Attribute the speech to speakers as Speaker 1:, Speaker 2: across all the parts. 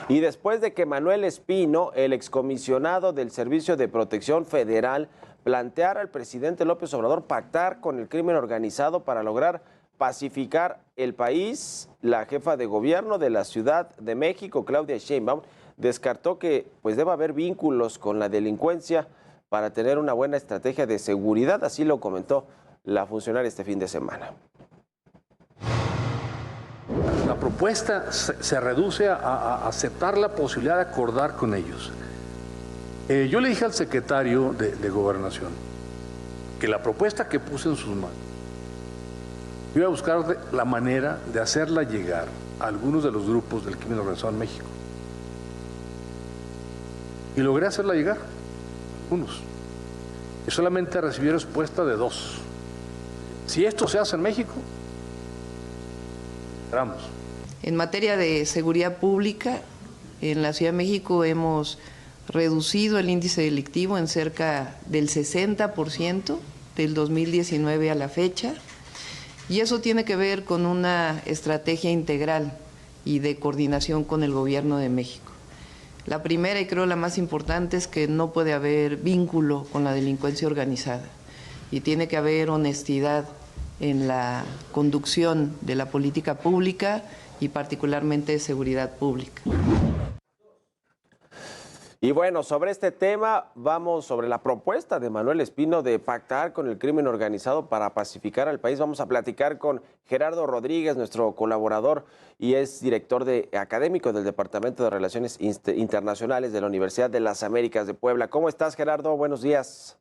Speaker 1: Y después de que Manuel Espino, el excomisionado del Servicio de Protección Federal, planteara al presidente López Obrador pactar con el crimen organizado para lograr pacificar el país, la jefa de gobierno de la Ciudad de México, Claudia Sheinbaum, descartó que pues deba haber vínculos con la delincuencia para tener una buena estrategia de seguridad. Así lo comentó la funcionaria este fin de semana.
Speaker 2: La propuesta se reduce a aceptar la posibilidad de acordar con ellos. Yo le dije al secretario de Gobernación que la propuesta que puse en sus manos, iba a buscar la manera de hacerla llegar a algunos de los grupos del crimen organizado en México. Y logré hacerla llegar, algunos. Y solamente recibí respuesta de 2. Si esto se hace en México, entramos.
Speaker 3: En materia de seguridad pública, en la Ciudad de México hemos reducido el índice delictivo en cerca del 60% del 2019 a la fecha, y eso tiene que ver con una estrategia integral y de coordinación con el Gobierno de México. La primera, y creo la más importante, es que no puede haber vínculo con la delincuencia organizada y tiene que haber honestidad en la conducción de la política pública y particularmente de seguridad pública.
Speaker 1: Y bueno, sobre este tema, vamos sobre la propuesta de Manuel Espino de pactar con el crimen organizado para pacificar al país. Vamos a platicar con Gerardo Rodríguez, nuestro colaborador y es director académico del Departamento de Relaciones Internacionales de la Universidad de las Américas de Puebla. ¿Cómo estás, Gerardo? Buenos días.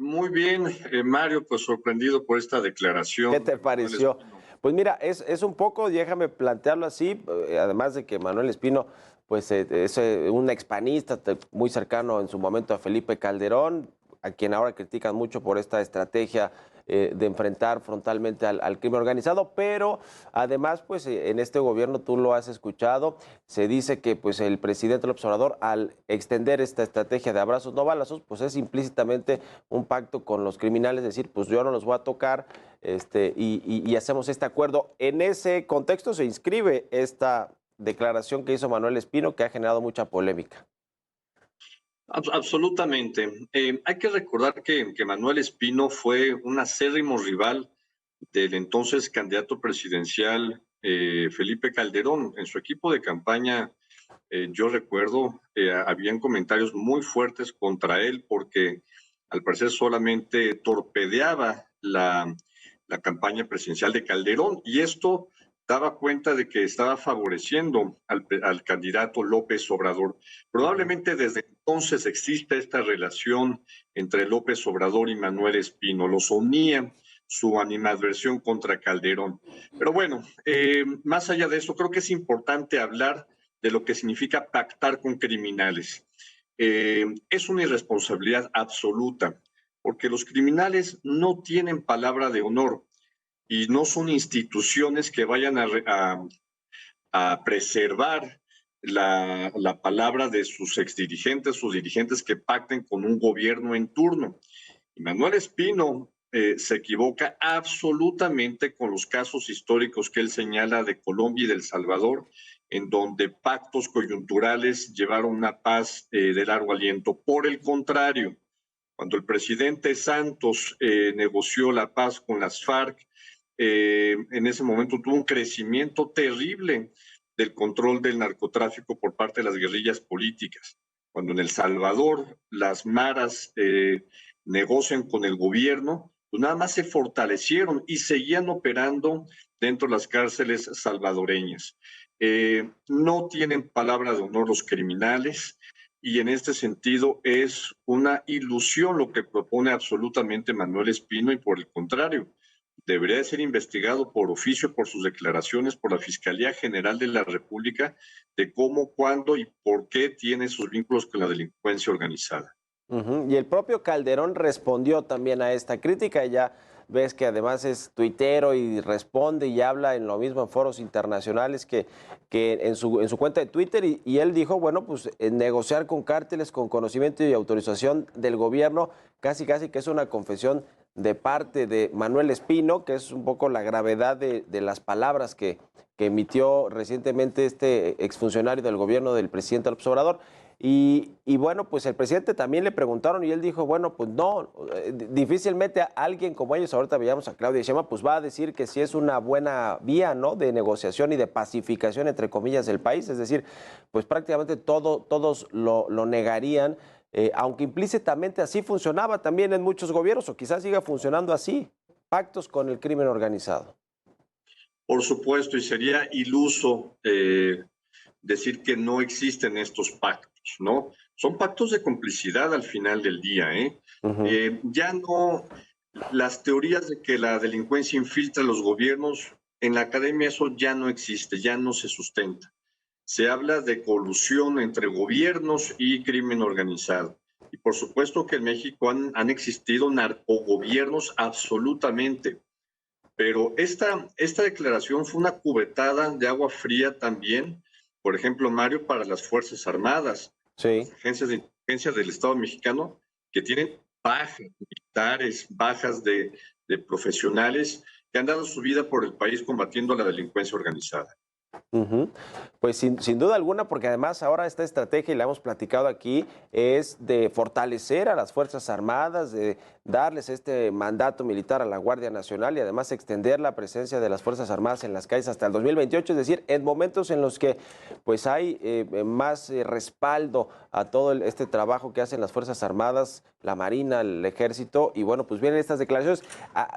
Speaker 4: Muy bien, Mario, pues sorprendido por esta declaración.
Speaker 1: ¿Qué te pareció? Pues mira, es un poco, déjame plantearlo así, además de que Manuel Espino pues es un expanista muy cercano en su momento a Felipe Calderón, a quien ahora critican mucho por esta estrategia de enfrentar frontalmente al crimen organizado, pero además pues en este gobierno, tú lo has escuchado, se dice que pues el presidente López Obrador, al extender esta estrategia de abrazos no balazos, pues es implícitamente un pacto con los criminales, decir, pues yo no los voy a tocar, y hacemos este acuerdo. En ese contexto se inscribe esta declaración que hizo Manuel Espino, que ha generado mucha polémica.
Speaker 4: Absolutamente. Hay que recordar que Manuel Espino fue un acérrimo rival del entonces candidato presidencial Felipe Calderón. En su equipo de campaña, yo recuerdo, habían comentarios muy fuertes contra él porque al parecer solamente torpedeaba la campaña presidencial de Calderón, y esto daba cuenta de que estaba favoreciendo al candidato López Obrador. Probablemente desde entonces existe esta relación entre López Obrador y Manuel Espino. Los unía su animadversión contra Calderón. Pero bueno, más allá de eso, creo que es importante hablar de lo que significa pactar con criminales. Es una irresponsabilidad absoluta, porque los criminales no tienen palabra de honor y no son instituciones que vayan a preservar la palabra de sus exdirigentes, sus dirigentes que pacten con un gobierno en turno. Y Manuel Espino se equivoca absolutamente con los casos históricos que él señala de Colombia y de El Salvador, en donde pactos coyunturales llevaron una paz de largo aliento. Por el contrario, cuando el presidente Santos negoció la paz con las FARC, en ese momento tuvo un crecimiento terrible del control del narcotráfico por parte de las guerrillas políticas. Cuando en El Salvador las maras negocian con el gobierno, pues nada más se fortalecieron y seguían operando dentro de las cárceles salvadoreñas. No tienen palabra de honor los criminales, y en este sentido es una ilusión lo que propone absolutamente Manuel Espino, y por el contrario, debería ser investigado por oficio, por sus declaraciones, por la Fiscalía General de la República, de cómo, cuándo y por qué tiene sus vínculos con la delincuencia organizada.
Speaker 1: Y el propio Calderón respondió también a esta crítica, ya ves que además es tuitero y responde y habla en lo mismo en foros internacionales que en su cuenta de Twitter, y él dijo, bueno, pues negociar con cárteles con conocimiento y autorización del gobierno, casi que es una confesión de parte de Manuel Espino, que es un poco la gravedad de las palabras que emitió recientemente este exfuncionario del gobierno del presidente López Obrador. Y bueno, pues el presidente también le preguntaron y él dijo, bueno, pues no, difícilmente alguien como ellos, ahorita veíamos a Claudia Sheinbaum, pues va a decir que sí es una buena vía, ¿no?, de negociación y de pacificación, entre comillas, del país. Es decir, pues prácticamente todos lo negarían, aunque implícitamente así funcionaba también en muchos gobiernos, o quizás siga funcionando así, pactos con el crimen organizado.
Speaker 4: Por supuesto, y sería iluso decir que no existen estos pactos, ¿no? Son pactos de complicidad al final del día, ¿eh? Ya no, las teorías de que la delincuencia infiltra los gobiernos, en la academia eso ya no existe, ya no se sustenta. Se habla de colusión entre gobiernos y crimen organizado. Y por supuesto que en México han existido narcogobiernos absolutamente. Pero esta declaración fue una cubetada de agua fría también, por ejemplo, Mario, para las Fuerzas Armadas,
Speaker 1: Sí.
Speaker 4: las agencias de inteligencia del Estado mexicano, que tienen bajas militares, bajas de profesionales que han dado su vida por el país combatiendo la delincuencia organizada.
Speaker 1: Pues sin duda alguna, porque además ahora esta estrategia, y la hemos platicado aquí, es de fortalecer a las Fuerzas Armadas, de darles este mandato militar a la Guardia Nacional y además extender la presencia de las Fuerzas Armadas en las calles hasta el 2028, es decir, en momentos en los que pues hay más respaldo a todo este trabajo que hacen las Fuerzas Armadas, la Marina, el Ejército, y bueno, pues vienen estas declaraciones.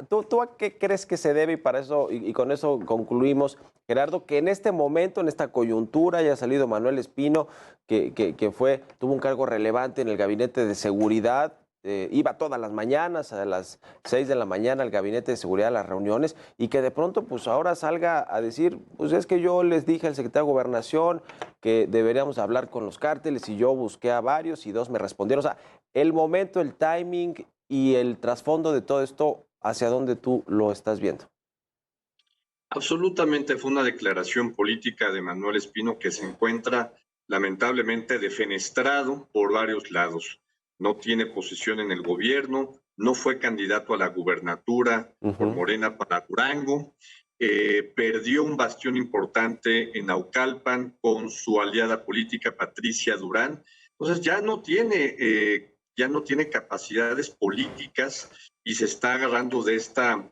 Speaker 1: ¿Tú a qué crees que se debe? Y para eso, y con eso concluimos, Gerardo, que en este momento, en esta coyuntura, haya salido Manuel Espino, que tuvo un cargo relevante en el Gabinete de Seguridad, iba todas las mañanas, a las 6 de la mañana al Gabinete de Seguridad a las reuniones, y que de pronto pues ahora salga a decir, pues es que yo les dije al secretario de Gobernación que deberíamos hablar con los cárteles, y yo busqué a varios y 2 me respondieron. O sea, el momento, el timing y el trasfondo de todo esto, ¿hacia dónde tú lo estás viendo?
Speaker 4: Absolutamente fue una declaración política de Manuel Espino que se encuentra lamentablemente defenestrado por varios lados. No tiene posición en el gobierno, no fue candidato a la gubernatura por Morena para Durango, perdió un bastión importante en Naucalpan con su aliada política Patricia Durán. Entonces ya no tiene capacidades políticas y se está agarrando de esta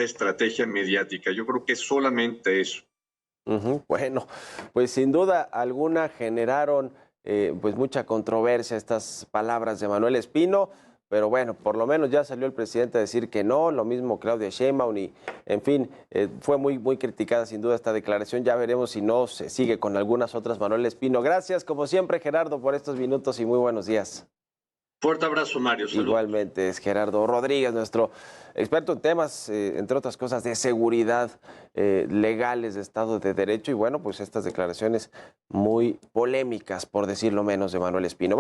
Speaker 4: estrategia mediática. Yo creo que es solamente eso.
Speaker 1: Bueno, pues sin duda alguna generaron pues mucha controversia estas palabras de Manuel Espino, pero bueno, por lo menos ya salió el presidente a decir que no, lo mismo Claudia Sheinbaum, y en fin, fue muy criticada sin duda esta declaración. Ya veremos si no se sigue con algunas otras. Manuel Espino, gracias como siempre, Gerardo, por estos minutos y muy buenos días.
Speaker 4: Fuerte abrazo, Mario. Saludos.
Speaker 1: Igualmente, es Gerardo Rodríguez, nuestro experto en temas, entre otras cosas, de seguridad, legales, de Estado de Derecho, y bueno, pues estas declaraciones muy polémicas, por decirlo menos, de Manuel Espino.